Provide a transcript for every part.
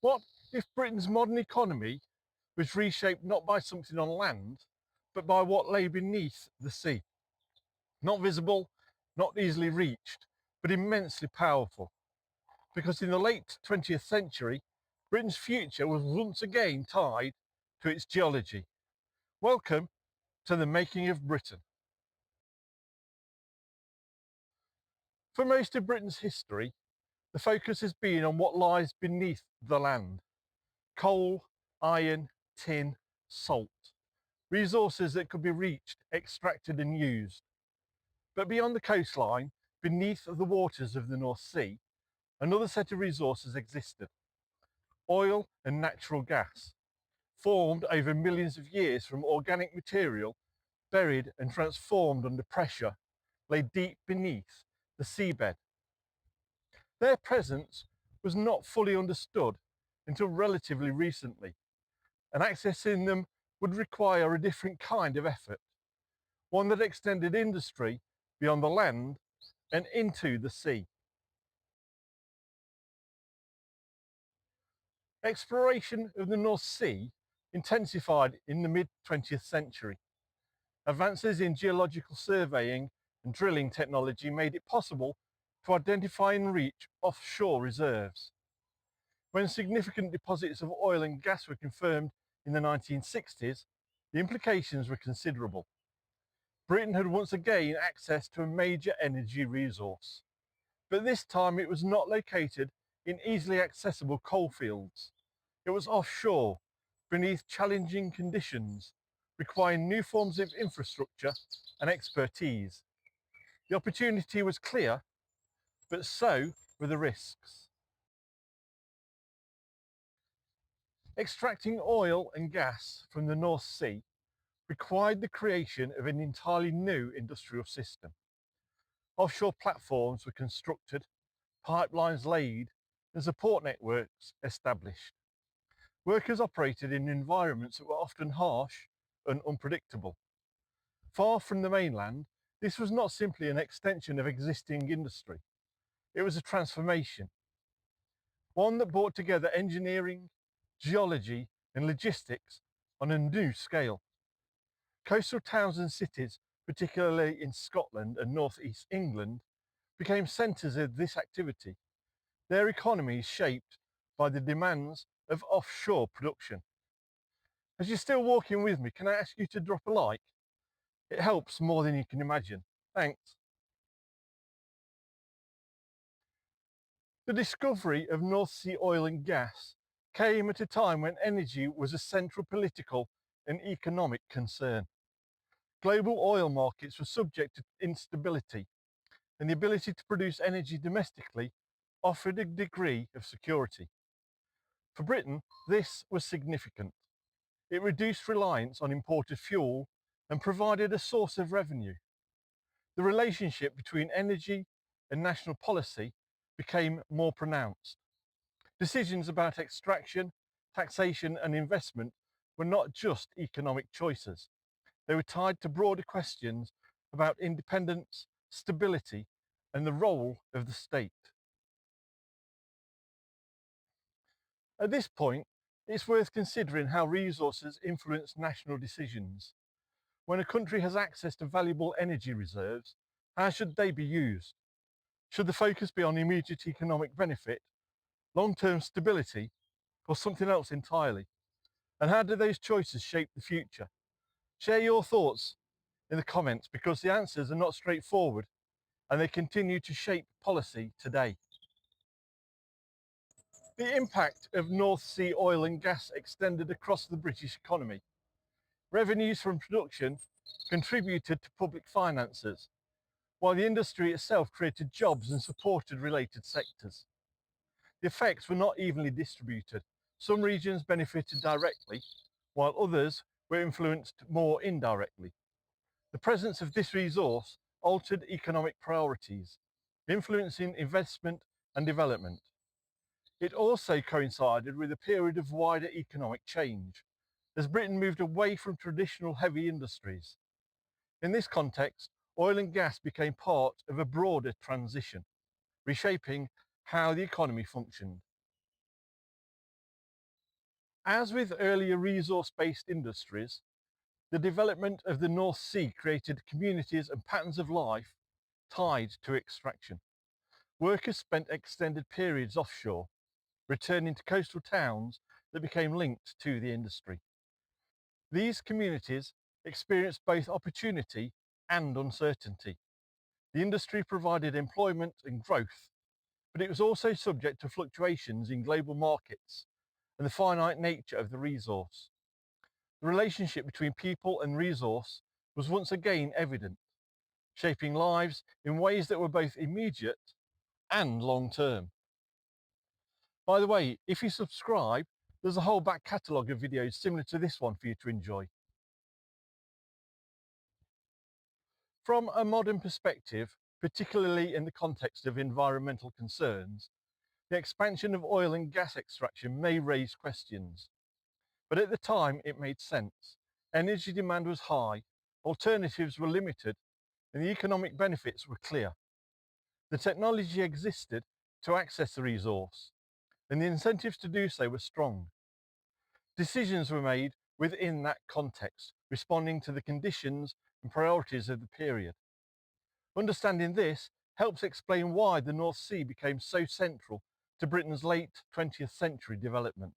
What if Britain's modern economy was reshaped not by something on land, but by what lay beneath the sea? Not visible, not easily reached, but immensely powerful. Because in the late 20th century, Britain's future was once again tied to its geology. Welcome to the making of Britain. For most of Britain's history, the focus has been on what lies beneath the land. Coal, iron, tin, salt. Resources that could be reached, extracted and used. But beyond the coastline, beneath the waters of the North Sea, another set of resources existed. Oil and natural gas, formed over millions of years from organic material buried and transformed under pressure, lay deep beneath the seabed. Their presence was not fully understood until relatively recently, and accessing them would require a different kind of effort, one that extended industry beyond the land and into the sea. Exploration of the North Sea intensified in the mid-20th century. Advances in geological surveying and drilling technology made it possible to identify and reach offshore reserves. When significant deposits of oil and gas were confirmed in the 1960s, the implications were considerable. Britain had once again access to a major energy resource, but this time it was not located in easily accessible coalfields. It was offshore, beneath challenging conditions, requiring new forms of infrastructure and expertise. The opportunity was clear, but so were the risks. Extracting oil and gas from the North Sea required the creation of an entirely new industrial system. Offshore platforms were constructed, pipelines laid, and support networks established. Workers operated in environments that were often harsh and unpredictable. Far from the mainland, this was not simply an extension of existing industry. It was a transformation, one that brought together engineering, geology, and logistics on a new scale. Coastal towns and cities, particularly in Scotland and northeast England, became centres of this activity, their economies shaped by the demands of offshore production. As you're still walking with me, can I ask you to drop a like? It helps more than you can imagine. Thanks. The discovery of North Sea oil and gas came at a time when energy was a central political and economic concern. Global oil markets were subject to instability, and the ability to produce energy domestically offered a degree of security. For Britain, this was significant. It reduced reliance on imported fuel and provided a source of revenue. The relationship between energy and national policy became more pronounced. Decisions about extraction, taxation and investment were not just economic choices. They were tied to broader questions about independence, stability and the role of the state. At this point, it's worth considering how resources influence national decisions. When a country has access to valuable energy reserves, how should they be used? Should the focus be on immediate economic benefit, long-term stability, or something else entirely? And how do those choices shape the future? Share your thoughts in the comments because the answers are not straightforward and they continue to shape policy today. The impact of North Sea oil and gas extended across the British economy. Revenues from production contributed to public finances, while the industry itself created jobs and supported related sectors. The effects were not evenly distributed. Some regions benefited directly, while others were influenced more indirectly. The presence of this resource altered economic priorities, influencing investment and development. It also coincided with a period of wider economic change, as Britain moved away from traditional heavy industries. In this context, oil and gas became part of a broader transition, reshaping how the economy functioned. As with earlier resource-based industries, the development of the North Sea created communities and patterns of life tied to extraction. Workers spent extended periods offshore, returning to coastal towns that became linked to the industry. These communities experienced both opportunity and uncertainty. The industry provided employment and growth, but it was also subject to fluctuations in global markets and the finite nature of the resource. The relationship between people and resource was once again evident, shaping lives in ways that were both immediate and long-term. By the way, if you subscribe, there's a whole back catalogue of videos similar to this one for you to enjoy. From a modern perspective, particularly in the context of environmental concerns, the expansion of oil and gas extraction may raise questions. But at the time, it made sense. Energy demand was high, alternatives were limited, and the economic benefits were clear. The technology existed to access the resource, and the incentives to do so were strong. Decisions were made within that context, responding to the conditions and priorities of the period. Understanding this helps explain why the North Sea became so central to Britain's late 20th century development.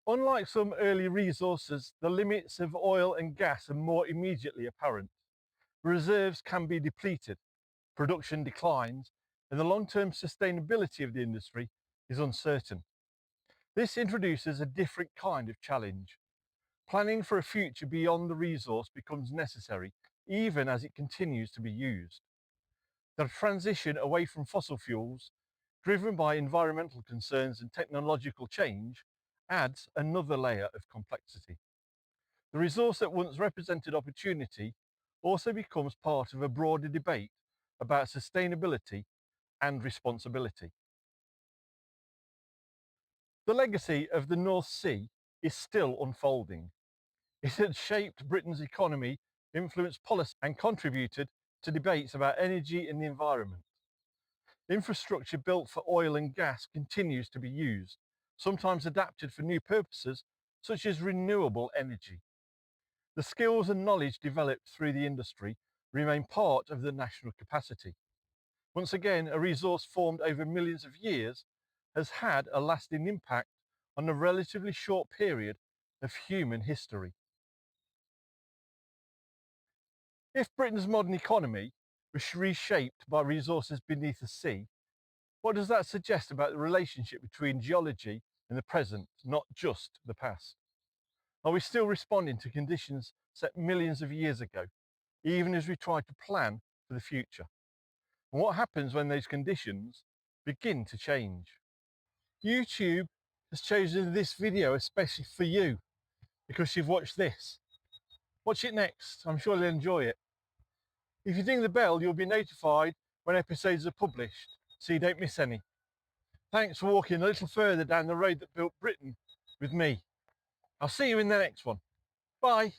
Unlike some early resources, the limits of oil and gas are more immediately apparent. Reserves can be depleted, production declines, and the long-term sustainability of the industry is uncertain. This introduces a different kind of challenge. Planning for a future beyond the resource becomes necessary, even as it continues to be used. The transition away from fossil fuels, driven by environmental concerns and technological change, adds another layer of complexity. The resource that once represented opportunity also becomes part of a broader debate about sustainability and responsibility. The legacy of the North Sea is still unfolding. It had shaped Britain's economy, influenced policy, and contributed to debates about energy and the environment. Infrastructure built for oil and gas continues to be used, sometimes adapted for new purposes, such as renewable energy. The skills and knowledge developed through the industry remain part of the national capacity. Once again, a resource formed over millions of years has had a lasting impact on a relatively short period of human history. If Britain's modern economy was reshaped by resources beneath the sea, what does that suggest about the relationship between geology and the present, not just the past? Are we still responding to conditions set millions of years ago, even as we try to plan for the future? And what happens when those conditions begin to change? YouTube has chosen this video especially for you because you've watched this. Watch it next, I'm sure you'll enjoy it. If you ding the bell, you'll be notified when episodes are published, so you don't miss any. Thanks for walking a little further down the road that built Britain with me. I'll see you in the next one. Bye.